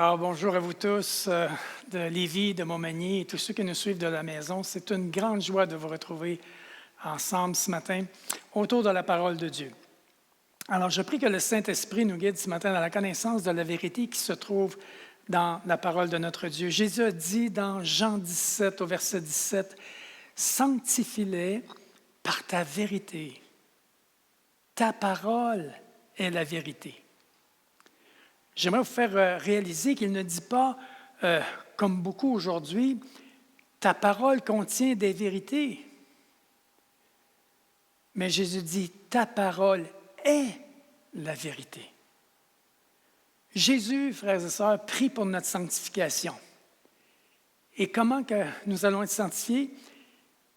Alors, bonjour à vous tous de Lévis, de Montmagny et tous ceux qui nous suivent de la maison. C'est une grande joie de vous retrouver ensemble ce matin autour de la parole de Dieu. Alors, je prie que le Saint-Esprit nous guide ce matin dans la connaissance de la vérité qui se trouve dans la parole de notre Dieu. Jésus a dit dans Jean 17 au verset 17, « Sanctifie-les par ta vérité. Ta parole est la vérité. » J'aimerais vous faire réaliser qu'il ne dit pas, comme beaucoup aujourd'hui, « Ta parole contient des vérités. » Mais Jésus dit, « Ta parole est la vérité. » Jésus, frères et sœurs, prie pour notre sanctification. Et comment que nous allons être sanctifiés?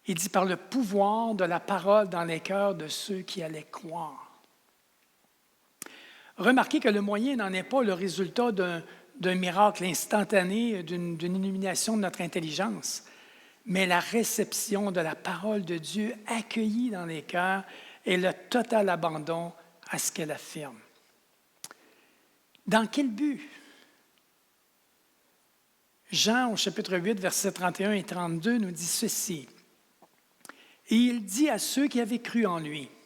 Il dit par le pouvoir de la parole dans les cœurs de ceux qui allaient croire. Remarquez que le moyen n'en est pas le résultat d'un miracle instantané, d'une illumination de notre intelligence, mais la réception de la parole de Dieu accueillie dans les cœurs et le total abandon à ce qu'elle affirme. Dans quel but? Jean, au chapitre 8, versets 31 et 32, nous dit ceci. « Et il dit à ceux qui avaient cru en lui, «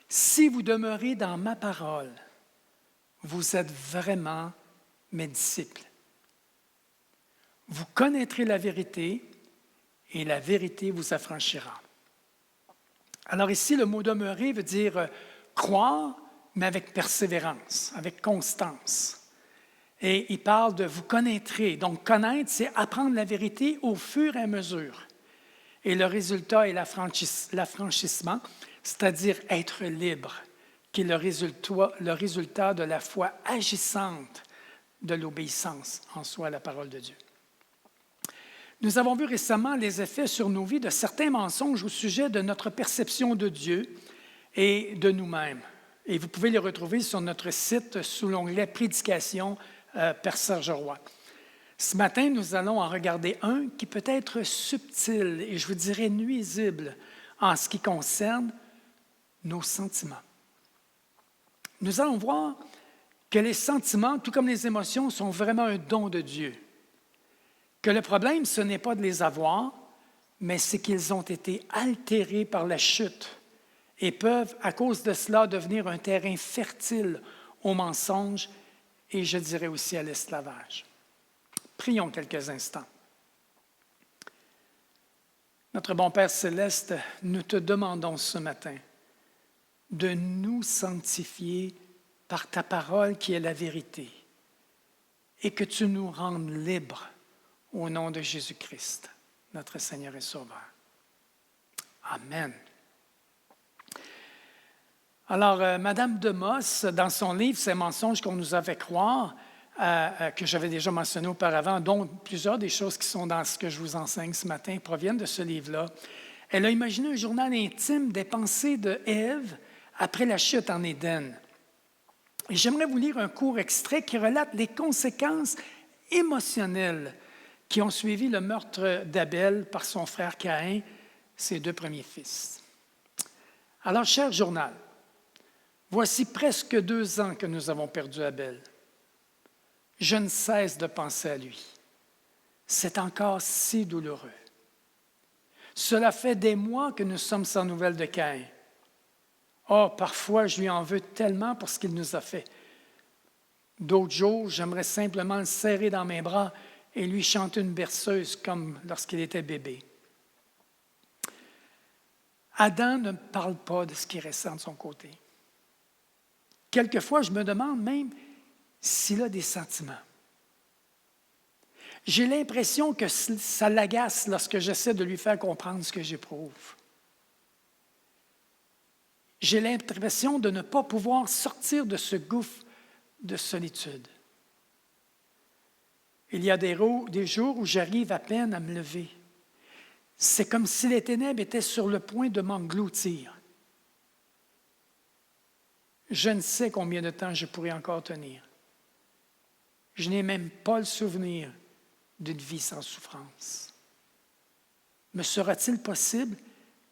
Si vous demeurez dans ma parole, vous êtes vraiment mes disciples. Vous connaîtrez la vérité et la vérité vous affranchira. » Alors ici, le mot « demeurer » veut dire croire, mais avec persévérance, avec constance. Et il parle de « vous connaîtrez ». Donc, connaître, c'est apprendre la vérité au fur et à mesure. Et le résultat est l'affranchissement, c'est-à-dire être libre, qui est le résultat de la foi agissante de l'obéissance en soi à la parole de Dieu. Nous avons vu récemment les effets sur nos vies de certains mensonges au sujet de notre perception de Dieu et de nous-mêmes. Et vous pouvez les retrouver sur notre site sous l'onglet « Prédication » Père Serge Roy. Ce matin, nous allons en regarder un qui peut être subtil et je vous dirais nuisible en ce qui concerne nos sentiments. Nous allons voir que les sentiments, tout comme les émotions, sont vraiment un don de Dieu. Que le problème, ce n'est pas de les avoir, mais c'est qu'ils ont été altérés par la chute et peuvent, à cause de cela, devenir un terrain fertile au mensonge et, je dirais aussi, à l'esclavage. Prions quelques instants. Notre bon Père céleste, nous te demandons ce matin de nous sanctifier par ta parole qui est la vérité et que tu nous rendes libres au nom de Jésus-Christ, notre Seigneur et Sauveur. Amen. Alors, Madame de Moss, dans son livre « Ces mensonges qu'on nous a fait croire », que j'avais déjà mentionné auparavant, dont plusieurs des choses qui sont dans ce que je vous enseigne ce matin proviennent de ce livre-là. Elle a imaginé un journal intime des pensées de Ève après la chute en Éden. Et j'aimerais vous lire un court extrait qui relate les conséquences émotionnelles qui ont suivi le meurtre d'Abel par son frère Caïn, ses deux premiers fils. Alors, cher journal, voici presque 2 ans que nous avons perdu Abel. Je ne cesse de penser à lui. C'est encore si douloureux. Cela fait des mois que nous sommes sans nouvelles de Caïn. Oh, parfois, je lui en veux tellement pour ce qu'il nous a fait. D'autres jours, j'aimerais simplement le serrer dans mes bras et lui chanter une berceuse comme lorsqu'il était bébé. Adam ne parle pas de ce qui ressent de son côté. Quelquefois, je me demande même s'il a des sentiments. J'ai l'impression que ça l'agace lorsque j'essaie de lui faire comprendre ce que j'éprouve. J'ai l'impression de ne pas pouvoir sortir de ce gouffre de solitude. Il y a des jours où j'arrive à peine à me lever. C'est comme si les ténèbres étaient sur le point de m'engloutir. Je ne sais combien de temps je pourrai encore tenir. Je n'ai même pas le souvenir d'une vie sans souffrance. Me sera-t-il possible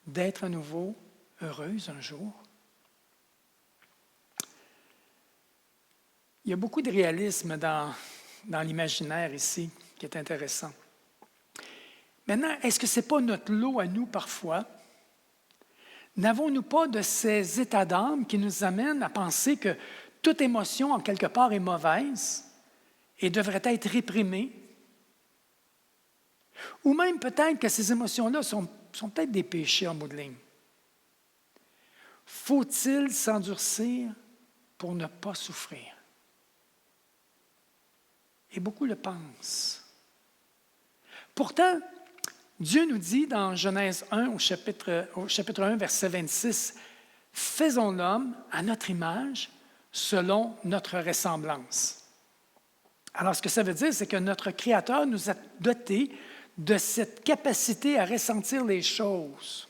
d'être à nouveau heureuse un jour? Il y a beaucoup de réalisme dans dans l'imaginaire ici qui est intéressant. Maintenant, est-ce que ce n'est pas notre lot à nous parfois? N'avons-nous pas de ces états d'âme qui nous amènent à penser que toute émotion, en quelque part, est mauvaise et devrait être réprimée? Ou même peut-être que ces émotions-là sont peut-être des péchés en bout de ligne. Faut-il s'endurcir pour ne pas souffrir? Et beaucoup le pensent. Pourtant, Dieu nous dit dans Genèse 1, au chapitre 1, verset 26, « Faisons l'homme à notre image, selon notre ressemblance. » Alors, ce que ça veut dire, c'est que notre Créateur nous a dotés de cette capacité à ressentir les choses.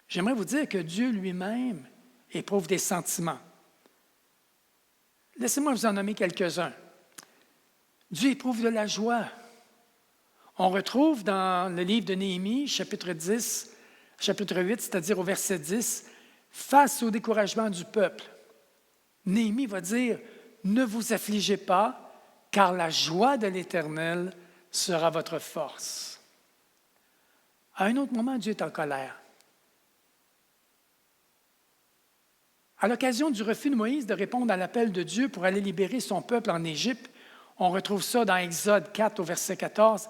J'aimerais vous dire que Dieu lui-même éprouve des sentiments. Laissez-moi vous en nommer quelques-uns. Dieu éprouve de la joie. On retrouve dans le livre de Néhémie, chapitre 8, c'est-à-dire au verset 10, « Face au découragement du peuple, Néhémie va dire, « Ne vous affligez pas, car la joie de l'Éternel sera votre force. » À un autre moment, Dieu est en colère. À l'occasion du refus de Moïse de répondre à l'appel de Dieu pour aller libérer son peuple en Égypte, on retrouve ça dans Exode 4 au verset 14,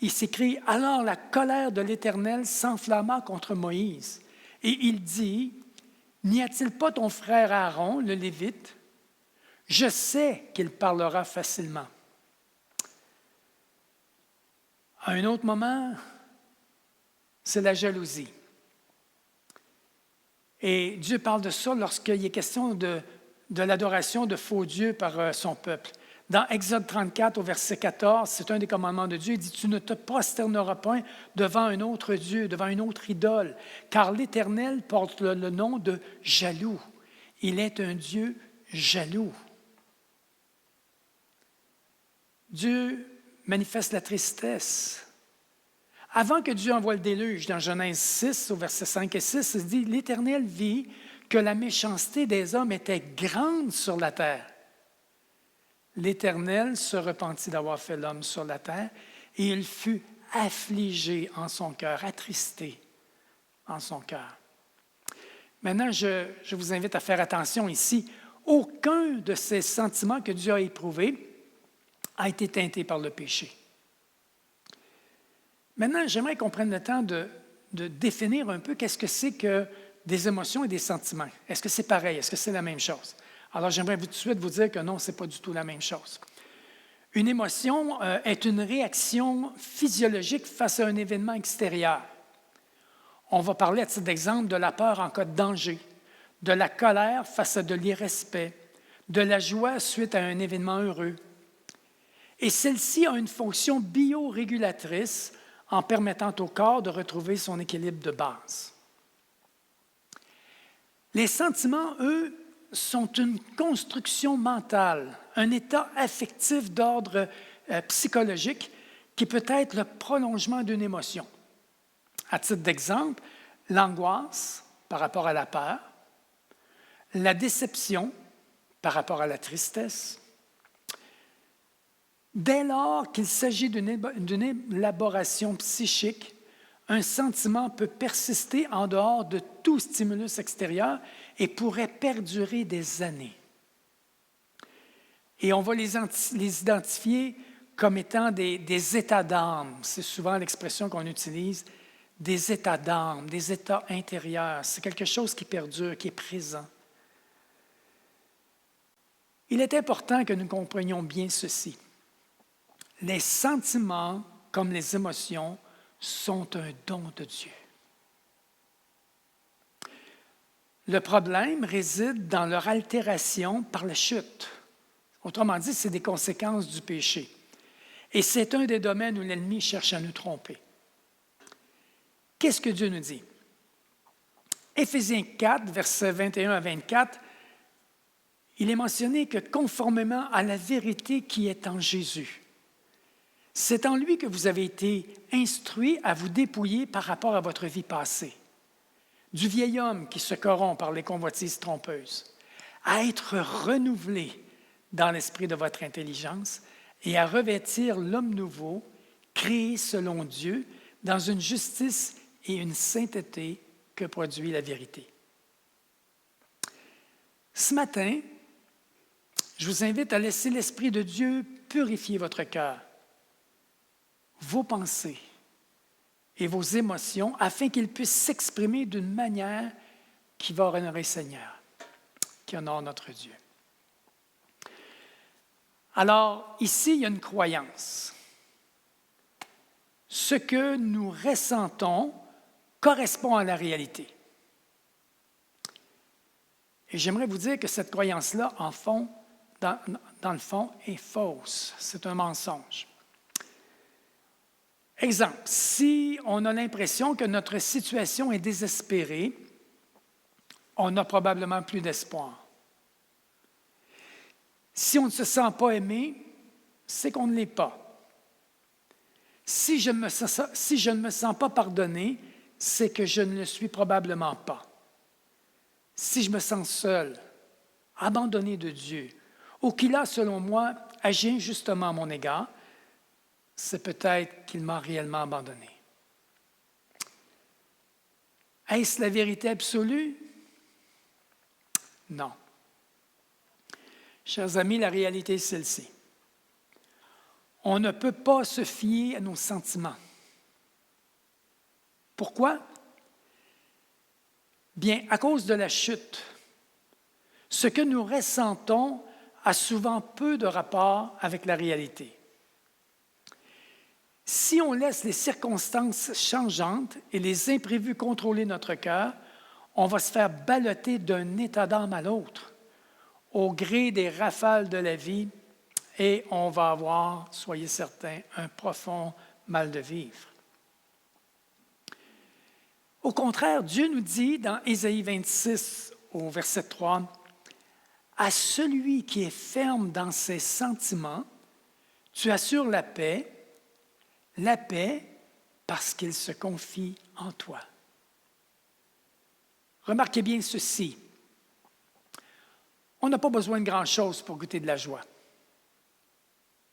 il s'écrit « Alors la colère de l'Éternel s'enflamma contre Moïse, et il dit, « N'y a-t-il pas ton frère Aaron, le Lévite? Je sais qu'il parlera facilement. » À un autre moment, c'est la jalousie. Et Dieu parle de ça lorsqu'il est question de l'adoration de faux dieux par son peuple. Dans Exode 34, au verset 14, c'est un des commandements de Dieu, il dit « Tu ne te prosterneras point devant un autre Dieu, devant une autre idole, car l'Éternel porte le nom de jaloux. Il est un Dieu jaloux. » Dieu manifeste la tristesse. Avant que Dieu envoie le déluge, dans Genèse 6, au verset 5 et 6, il dit « L'Éternel vit que la méchanceté des hommes était grande sur la terre. L'Éternel se repentit d'avoir fait l'homme sur la terre, et il fut affligé en son cœur, attristé en son cœur. » Maintenant, je vous invite à faire attention ici. Aucun de ces sentiments que Dieu a éprouvés a été teinté par le péché. Maintenant, j'aimerais qu'on prenne le temps de définir un peu qu'est-ce que c'est que des émotions et des sentiments. Est-ce que c'est pareil? Est-ce que c'est la même chose? Alors, j'aimerais tout de suite vous dire que non, ce n'est pas du tout la même chose. Une émotion est une réaction physiologique face à un événement extérieur. On va parler, à titre d'exemple, de la peur en cas de danger, de la colère face à de l'irrespect, de la joie suite à un événement heureux. Et celle-ci a une fonction biorégulatrice en permettant au corps de retrouver son équilibre de base. Les sentiments, eux, sont une construction mentale, un état affectif d'ordre psychologique qui peut être le prolongement d'une émotion. À titre d'exemple, l'angoisse par rapport à la peur, la déception par rapport à la tristesse. Dès lors qu'il s'agit d'une élaboration psychique, un sentiment peut persister en dehors de tout stimulus extérieur et pourrait perdurer des années. Et on va les identifier comme étant des états d'âme. C'est souvent l'expression qu'on utilise, des états d'âme, des états intérieurs. C'est quelque chose qui perdure, qui est présent. Il est important que nous comprenions bien ceci. Les sentiments, comme les émotions, sont un don de Dieu. Le problème réside dans leur altération par la chute. Autrement dit, c'est des conséquences du péché. Et c'est un des domaines où l'ennemi cherche à nous tromper. Qu'est-ce que Dieu nous dit? Éphésiens 4, versets 21 à 24, il est mentionné que conformément à la vérité qui est en Jésus, c'est en lui que vous avez été instruits à vous dépouiller par rapport à votre vie passée, du vieil homme qui se corrompt par les convoitises trompeuses, à être renouvelé dans l'esprit de votre intelligence et à revêtir l'homme nouveau, créé selon Dieu, dans une justice et une sainteté que produit la vérité. Ce matin, je vous invite à laisser l'Esprit de Dieu purifier votre cœur, vos pensées et vos émotions, afin qu'ils puissent s'exprimer d'une manière qui va honorer le Seigneur, qui honore notre Dieu. Alors, ici, il y a une croyance. Ce que nous ressentons correspond à la réalité. Et j'aimerais vous dire que cette croyance-là, dans le fond, est fausse. C'est un mensonge. Exemple, si on a l'impression que notre situation est désespérée, on n'a probablement plus d'espoir. Si on ne se sent pas aimé, c'est qu'on ne l'est pas. Si je ne me sens pas pardonné, c'est que je ne le suis probablement pas. Si je me sens seul, abandonné de Dieu, ou qu'il a, selon moi, agi injustement à mon égard, c'est peut-être qu'il m'a réellement abandonné. Est-ce la vérité absolue? Non. Chers amis, la réalité est celle-ci. On ne peut pas se fier à nos sentiments. Pourquoi? Bien, à cause de la chute. Ce que nous ressentons a souvent peu de rapport avec la réalité. Si on laisse les circonstances changeantes et les imprévus contrôler notre cœur, on va se faire balloter d'un état d'âme à l'autre, au gré des rafales de la vie, et on va avoir, soyez certains, un profond mal de vivre. Au contraire, Dieu nous dit dans Ésaïe 26, au verset 3, « À celui qui est ferme dans ses sentiments, tu assures la paix parce qu'il se confie en toi. » Remarquez bien ceci. On n'a pas besoin de grand-chose pour goûter de la joie.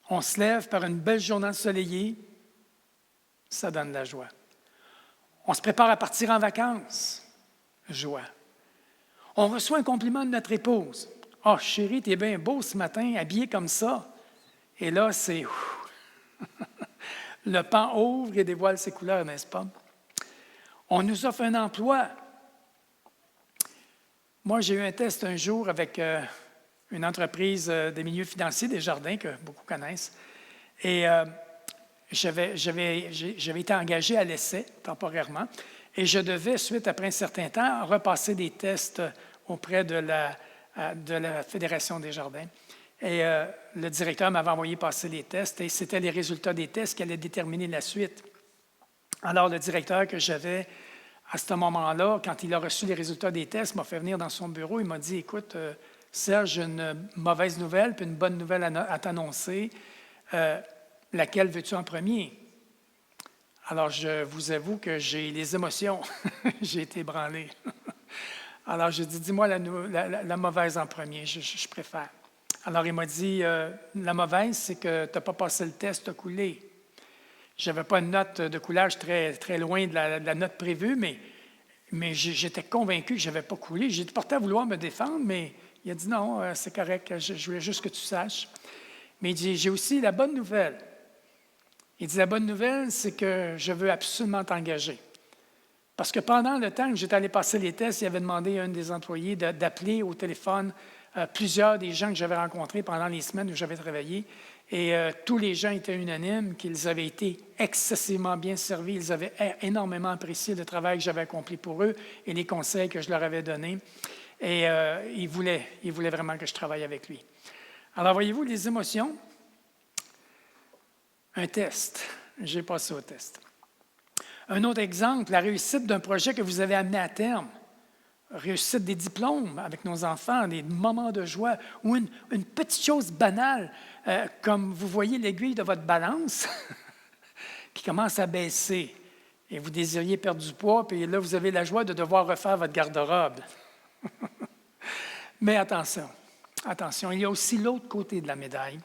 On se lève par une belle journée ensoleillée, ça donne de la joie. On se prépare à partir en vacances, joie. On reçoit un compliment de notre épouse. « Ah, chérie, t'es bien beau ce matin, habillé comme ça. » Et là, c'est... Le pan ouvre et dévoile ses couleurs, n'est-ce pas? On nous offre un emploi. Moi, j'ai eu un test un jour avec une entreprise des milieux financiers, des jardins, que beaucoup connaissent. Et j'avais été engagé à l'essai temporairement. Et je devais, après un certain temps, repasser des tests auprès de la Fédération des jardins. Et le directeur m'avait envoyé passer les tests et c'était les résultats des tests qui allaient déterminer la suite. Alors, le directeur que j'avais à ce moment-là, quand il a reçu les résultats des tests, m'a fait venir dans son bureau. Il m'a dit, « Écoute, Serge, j'ai une mauvaise nouvelle puis une bonne nouvelle à t'annoncer. Laquelle veux-tu en premier? » Alors, je vous avoue que j'ai les émotions. J'ai été ébranlé. Alors, je dis, « Dis-moi la mauvaise en premier, je préfère. » Alors, il m'a dit, la mauvaise, c'est que tu n'as pas passé le test, tu as coulé. Je n'avais pas une note de coulage très, très loin de la note prévue, mais j'étais convaincu que je n'avais pas coulé. J'ai porté à vouloir me défendre, mais il a dit non, c'est correct, je voulais juste que tu saches. Mais il dit, j'ai aussi la bonne nouvelle. Il dit, la bonne nouvelle, c'est que je veux absolument t'engager. Parce que pendant le temps que j'étais allé passer les tests, il avait demandé à un des employés d'appeler au téléphone plusieurs des gens que j'avais rencontrés pendant les semaines où j'avais travaillé. Et tous les gens étaient unanimes qu'ils avaient été excessivement bien servis. Ils avaient énormément apprécié le travail que j'avais accompli pour eux et les conseils que je leur avais donnés. Et ils voulaient vraiment que je travaille avec lui. Alors, voyez-vous, les émotions, un test. J'ai passé au test. Un autre exemple, la réussite d'un projet que vous avez amené à terme. Réussite des diplômes avec nos enfants, des moments de joie, ou une petite chose banale, comme vous voyez l'aiguille de votre balance qui commence à baisser et vous désiriez perdre du poids, puis là, vous avez la joie de devoir refaire votre garde-robe. Mais attention, attention, il y a aussi l'autre côté de la médaille.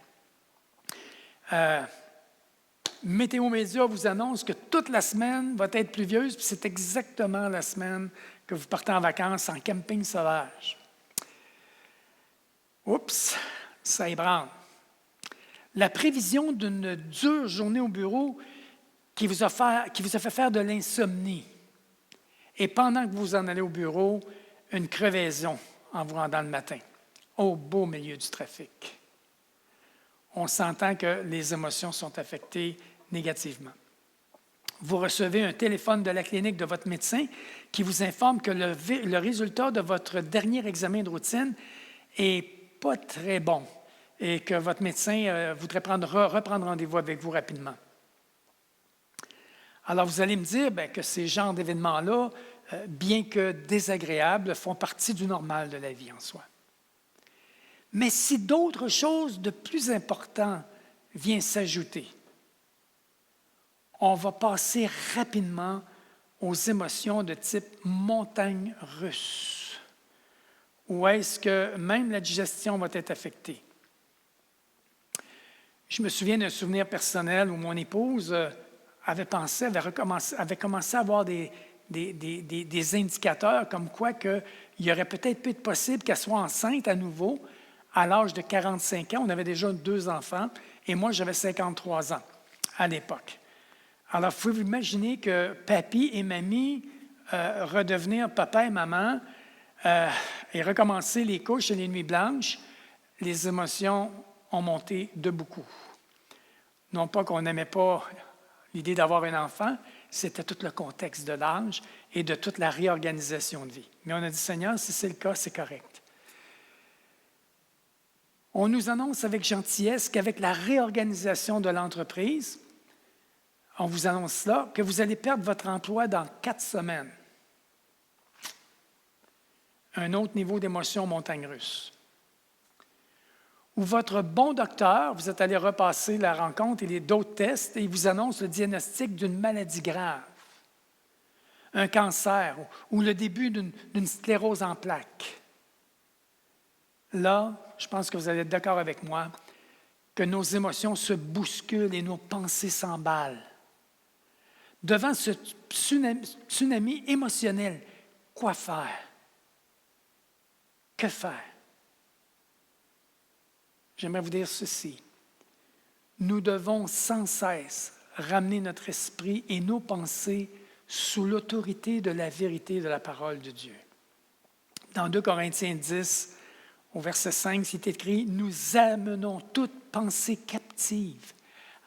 Météo Média vous annonce que toute la semaine va être pluvieuse, puis c'est exactement la semaine que vous partez en vacances en camping sauvage. Oups, ça ébranle. La prévision d'une dure journée au bureau qui vous a fait faire de l'insomnie. Et pendant que vous en allez au bureau, une crevaison en vous rendant le matin, au beau milieu du trafic. On s'entend que les émotions sont affectées négativement. Vous recevez un téléphone de la clinique de votre médecin qui vous informe que le résultat de votre dernier examen de routine n'est pas très bon et que votre médecin voudrait reprendre rendez-vous avec vous rapidement. Alors, vous allez me dire que ces genres d'événements-là, bien que désagréables, font partie du normal de la vie en soi. Mais si d'autres choses de plus importantes viennent s'ajouter, on va passer rapidement aux émotions de type montagne russe, où est-ce que même la digestion va être affectée. Je me souviens d'un souvenir personnel où mon épouse avait commencé à avoir des indicateurs comme quoi il y aurait peut-être pu être possible qu'elle soit enceinte à nouveau à l'âge de 45 ans. On avait déjà 2 enfants et moi, j'avais 53 ans à l'époque. Alors, vous pouvez vous imaginer que papy et mamie redevenir papa et maman et recommencer les couches et les nuits blanches, les émotions ont monté de beaucoup. Non pas qu'on n'aimait pas l'idée d'avoir un enfant, c'était tout le contexte de l'âge et de toute la réorganisation de vie. Mais on a dit, Seigneur, si c'est le cas, c'est correct. On nous annonce avec gentillesse qu'avec la réorganisation de l'entreprise, on vous annonce là que vous allez perdre votre emploi dans 4 semaines. Un autre niveau d'émotion montagne russe. Ou votre bon docteur, vous êtes allé repasser la rencontre et d'autres tests et il vous annonce le diagnostic d'une maladie grave, un cancer ou le début d'une sclérose en plaques. Là, je pense que vous allez être d'accord avec moi que nos émotions se bousculent et nos pensées s'emballent. Devant ce tsunami émotionnel, quoi faire? Que faire? J'aimerais vous dire ceci. Nous devons sans cesse ramener notre esprit et nos pensées sous l'autorité de la vérité de la parole de Dieu. Dans 2 Corinthiens 10, au verset 5, c'est écrit « Nous amenons toute pensée captive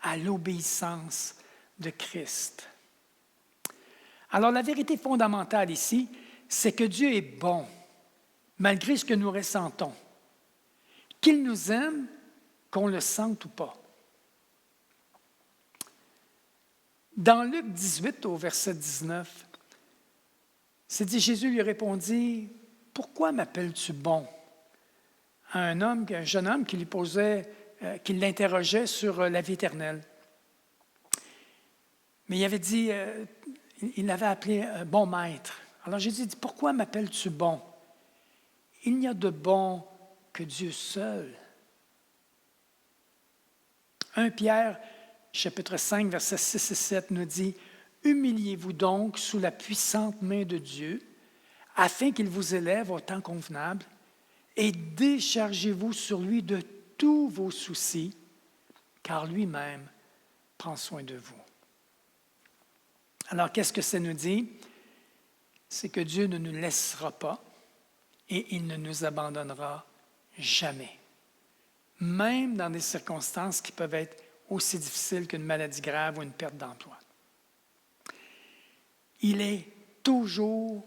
à l'obéissance de Christ. » Alors, la vérité fondamentale ici, c'est que Dieu est bon, malgré ce que nous ressentons. Qu'il nous aime, qu'on le sente ou pas. Dans Luc 18, au verset 19, c'est dit, Jésus lui répondit, « Pourquoi m'appelles-tu bon? » à un jeune homme qui l'interrogeait sur la vie éternelle. Mais il avait dit, il l'avait appelé bon maître. Alors Jésus dit, « Pourquoi m'appelles-tu bon? Il n'y a de bon que Dieu seul. » 1 Pierre, chapitre 5, versets 6 et 7 nous dit, « Humiliez-vous donc sous la puissante main de Dieu, afin qu'il vous élève au temps convenable, et déchargez-vous sur lui de tous vos soucis, car lui-même prend soin de vous. » Alors, qu'est-ce que ça nous dit? C'est que Dieu ne nous laissera pas et il ne nous abandonnera jamais, même dans des circonstances qui peuvent être aussi difficiles qu'une maladie grave ou une perte d'emploi. Il est toujours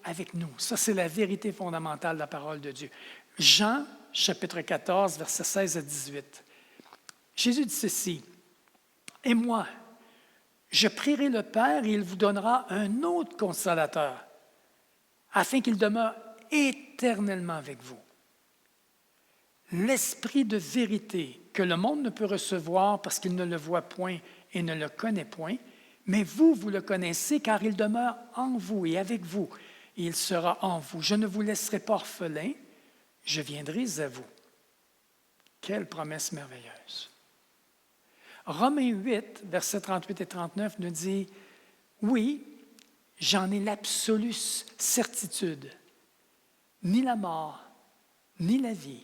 avec nous. Ça, c'est la vérité fondamentale de la parole de Dieu. Jean, chapitre 14, versets 16 à 18. Jésus dit ceci, « Et moi, je prierai le Père et il vous donnera un autre consolateur, afin qu'il demeure éternellement avec vous. L'Esprit de vérité que le monde ne peut recevoir parce qu'il ne le voit point et ne le connaît point, mais vous le connaissez car il demeure en vous et avec vous, et il sera en vous. Je ne vous laisserai pas orphelins, je viendrai à vous. Quelle promesse merveilleuse. Romains 8, versets 38 et 39 nous dit, oui, j'en ai l'absolue certitude. Ni la mort, ni la vie,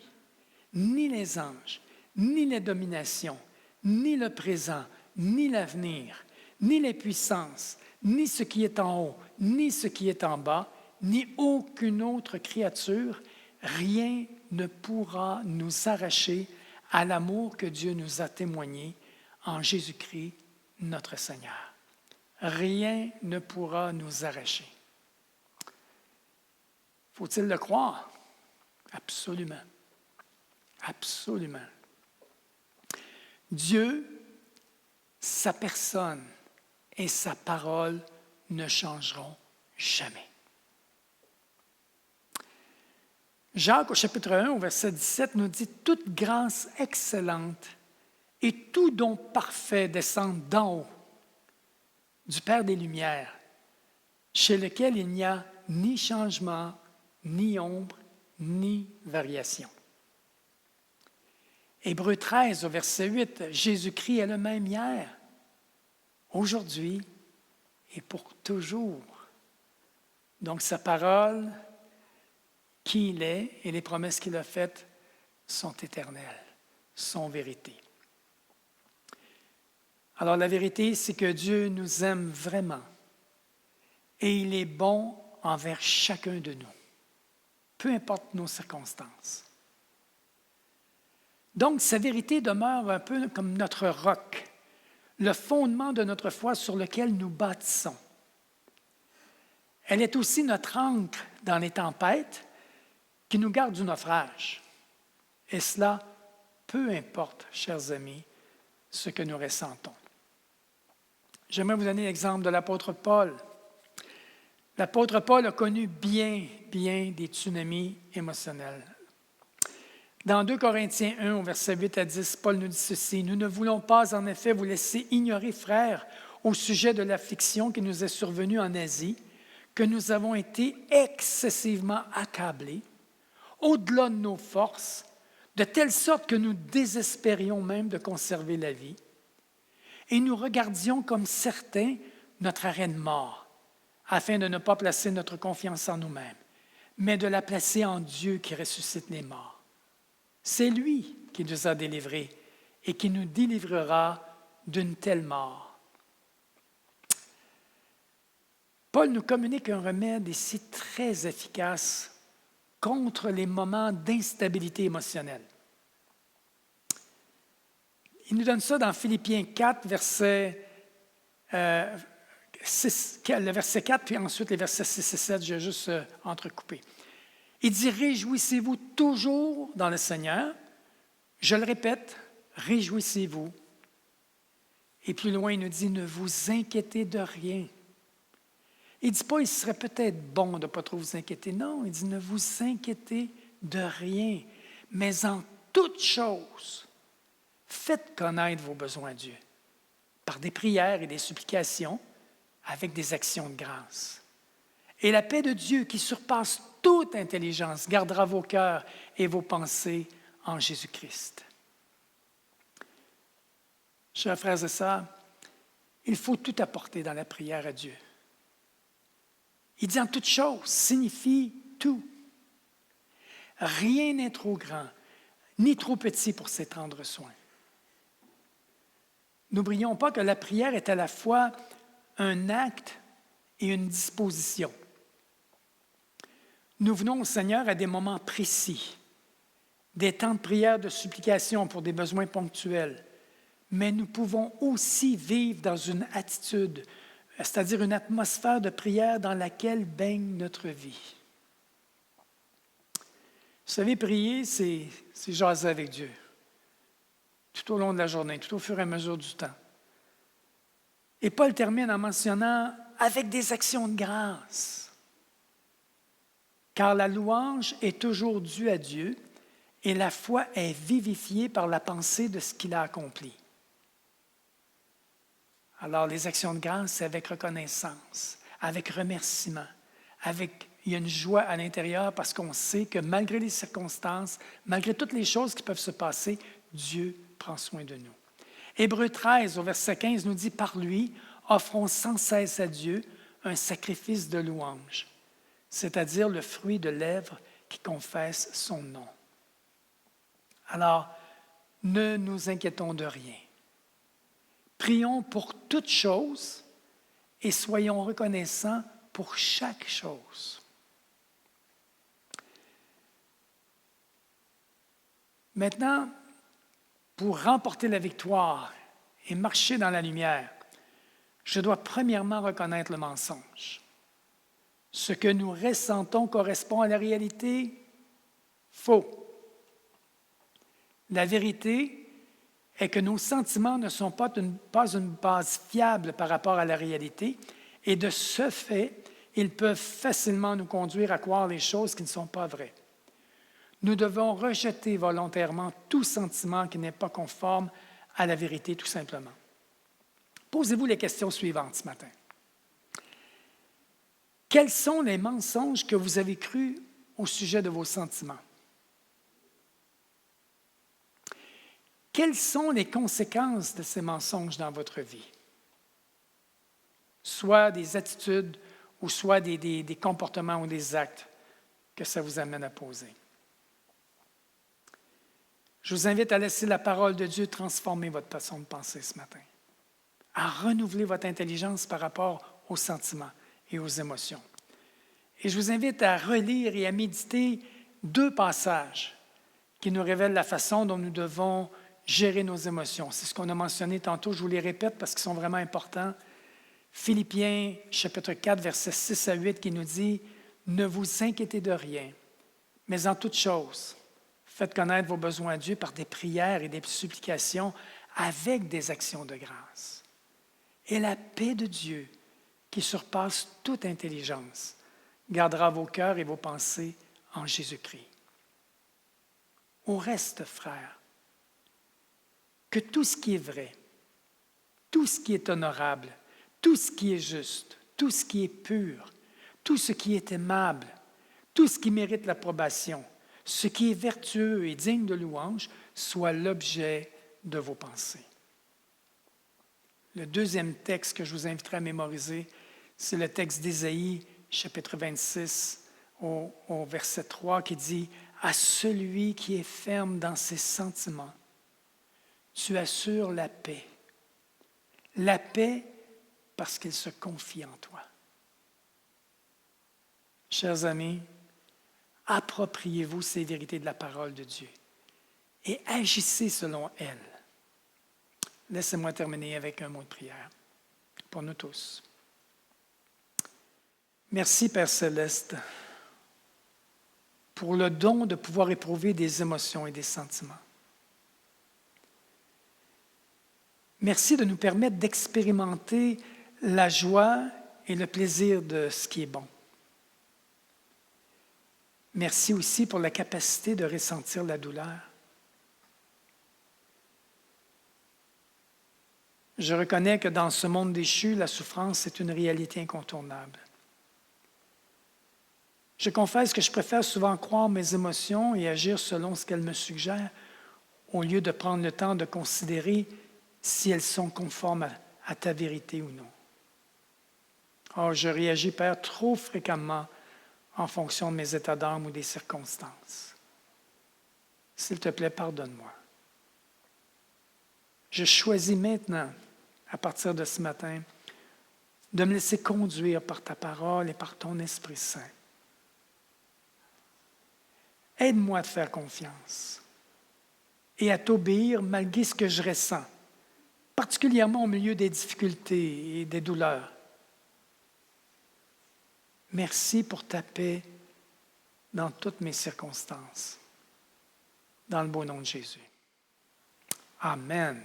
ni les anges, ni les dominations, ni le présent, ni l'avenir, ni les puissances, ni ce qui est en haut, ni ce qui est en bas, ni aucune autre créature, rien ne pourra nous arracher à l'amour que Dieu nous a témoigné en Jésus-Christ, notre Seigneur. Rien ne pourra nous arracher. Faut-il le croire? Absolument. Absolument. Dieu, sa personne et sa parole ne changeront jamais. Jacques, au chapitre 1, au verset 17, nous dit « Toute grâce excellente et tout don parfait descendent d'en haut, du Père des Lumières, chez lequel il n'y a ni changement, ni ombre, ni variation. » Hébreux 13, au verset 8, Jésus-Christ est le même hier, aujourd'hui et pour toujours. Donc sa parole, qui il est et les promesses qu'il a faites sont éternelles, sont vérité. Alors la vérité, c'est que Dieu nous aime vraiment et il est bon envers chacun de nous, peu importe nos circonstances. Donc, sa vérité demeure un peu comme notre roc, le fondement de notre foi sur lequel nous bâtissons. Elle est aussi notre ancre dans les tempêtes qui nous garde du naufrage. Et cela, peu importe, chers amis, ce que nous ressentons. J'aimerais vous donner l'exemple de l'apôtre Paul. L'apôtre Paul a connu bien des tsunamis émotionnels. Dans 2 Corinthiens 1, au verset 8 à 10, Paul nous dit ceci, « Nous ne voulons pas en effet vous laisser ignorer, frères, au sujet de l'affliction qui nous est survenue en Asie, que nous avons été excessivement accablés, au-delà de nos forces, de telle sorte que nous désespérions même de conserver la vie, et nous regardions comme certains notre arrêt de mort, afin de ne pas placer notre confiance en nous-mêmes, mais de la placer en Dieu qui ressuscite les morts. C'est lui qui nous a délivrés et qui nous délivrera d'une telle mort. » Paul nous communique un remède ici très efficace contre les moments d'instabilité émotionnelle. Il nous donne ça dans Philippiens 4, le verset 4, puis ensuite les versets 6 et 7, je vais juste entrecouper. Il dit « Réjouissez-vous toujours dans le Seigneur. » Je le répète, réjouissez-vous. Et plus loin, il nous dit « Ne vous inquiétez de rien. » Il ne dit pas « Il serait peut-être bon de ne pas trop vous inquiéter. » Non, il dit « Ne vous inquiétez de rien, mais en toutes choses, faites connaître vos besoins à Dieu, par des prières et des supplications, avec des actions de grâce. Et la paix de Dieu qui surpasse toute intelligence gardera vos cœurs et vos pensées en Jésus-Christ. » Chers frères et sœurs, il faut tout apporter dans la prière à Dieu. Il dit en toute chose signifie tout. Rien n'est trop grand, ni trop petit pour ses tendres soins. N'oublions pas que la prière est à la fois un acte et une disposition. Nous venons au Seigneur à des moments précis, des temps de prière, de supplication pour des besoins ponctuels, mais nous pouvons aussi vivre dans une attitude, c'est-à-dire une atmosphère de prière dans laquelle baigne notre vie. Vous savez, prier, c'est jaser avec Dieu, tout au long de la journée, tout au fur et à mesure du temps. Et Paul termine en mentionnant « avec des actions de grâce ». Car la louange est toujours due à Dieu et la foi est vivifiée par la pensée de ce qu'il a accompli. Alors, les actions de grâce, c'est avec reconnaissance, avec remerciement, avec il y a une joie à l'intérieur parce qu'on sait que malgré les circonstances, malgré toutes les choses qui peuvent se passer, Dieu prend soin de nous. Hébreux 13, au verset 15, nous dit « Par lui, offrons sans cesse à Dieu un sacrifice de louange, c'est-à-dire le fruit de lèvres qui confesse son nom. » Alors, ne nous inquiétons de rien. Prions pour toutes choses et soyons reconnaissants pour chaque chose. Maintenant, pour remporter la victoire et marcher dans la lumière, je dois premièrement reconnaître le mensonge. Ce que nous ressentons correspond à la réalité? Faux. La vérité est que nos sentiments ne sont pas une base fiable par rapport à la réalité et de ce fait, ils peuvent facilement nous conduire à croire les choses qui ne sont pas vraies. Nous devons rejeter volontairement tout sentiment qui n'est pas conforme à la vérité, tout simplement. Posez-vous les questions suivantes ce matin. Quels sont les mensonges que vous avez crus au sujet de vos sentiments? Quelles sont les conséquences de ces mensonges dans votre vie? Soit des attitudes ou soit des comportements ou des actes que ça vous amène à poser. Je vous invite à laisser la parole de Dieu transformer votre façon de penser ce matin, à renouveler votre intelligence par rapport aux sentiments et aux émotions. Et je vous invite à relire et à méditer 2 passages qui nous révèlent la façon dont nous devons gérer nos émotions. C'est ce qu'on a mentionné tantôt, je vous les répète parce qu'ils sont vraiment importants. Philippiens, chapitre 4, versets 6 à 8, qui nous dit « Ne vous inquiétez de rien, mais en toute chose, faites connaître vos besoins à Dieu par des prières et des supplications avec des actions de grâce. Et la paix de Dieu, qui surpasse toute intelligence, gardera vos cœurs et vos pensées en Jésus-Christ. » Au reste, frères, que tout ce qui est vrai, tout ce qui est honorable, tout ce qui est juste, tout ce qui est pur, tout ce qui est aimable, tout ce qui mérite l'approbation, ce qui est vertueux et digne de louange, soit l'objet de vos pensées. Le deuxième texte que je vous inviterai à mémoriser, c'est le texte d'Ésaïe, chapitre 26, au verset 3, qui dit « À celui qui est ferme dans ses sentiments, tu assures la paix. La paix parce qu'il se confie en toi. » Chers amis, appropriez-vous ces vérités de la parole de Dieu et agissez selon elles. Laissez-moi terminer avec un mot de prière pour nous tous. Merci, Père Céleste, pour le don de pouvoir éprouver des émotions et des sentiments. Merci de nous permettre d'expérimenter la joie et le plaisir de ce qui est bon. Merci aussi pour la capacité de ressentir la douleur. Je reconnais que dans ce monde déchu, la souffrance est une réalité incontournable. Je confesse que je préfère souvent croire mes émotions et agir selon ce qu'elles me suggèrent, au lieu de prendre le temps de considérer si elles sont conformes à ta vérité ou non. Or, je réagis, Père, trop fréquemment en fonction de mes états d'âme ou des circonstances. S'il te plaît, pardonne-moi. Je choisis maintenant, à partir de ce matin, de me laisser conduire par ta parole et par ton Esprit Saint. Aide-moi à te faire confiance et à t'obéir malgré ce que je ressens, particulièrement au milieu des difficultés et des douleurs. Merci pour ta paix dans toutes mes circonstances. Dans le beau nom de Jésus. Amen.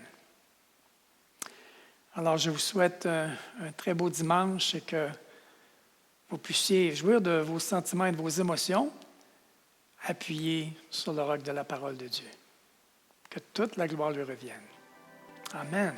Alors, je vous souhaite un très beau dimanche et que vous puissiez jouir de vos sentiments et de vos émotions, appuyés sur le roc de la parole de Dieu. Que toute la gloire lui revienne. Amen.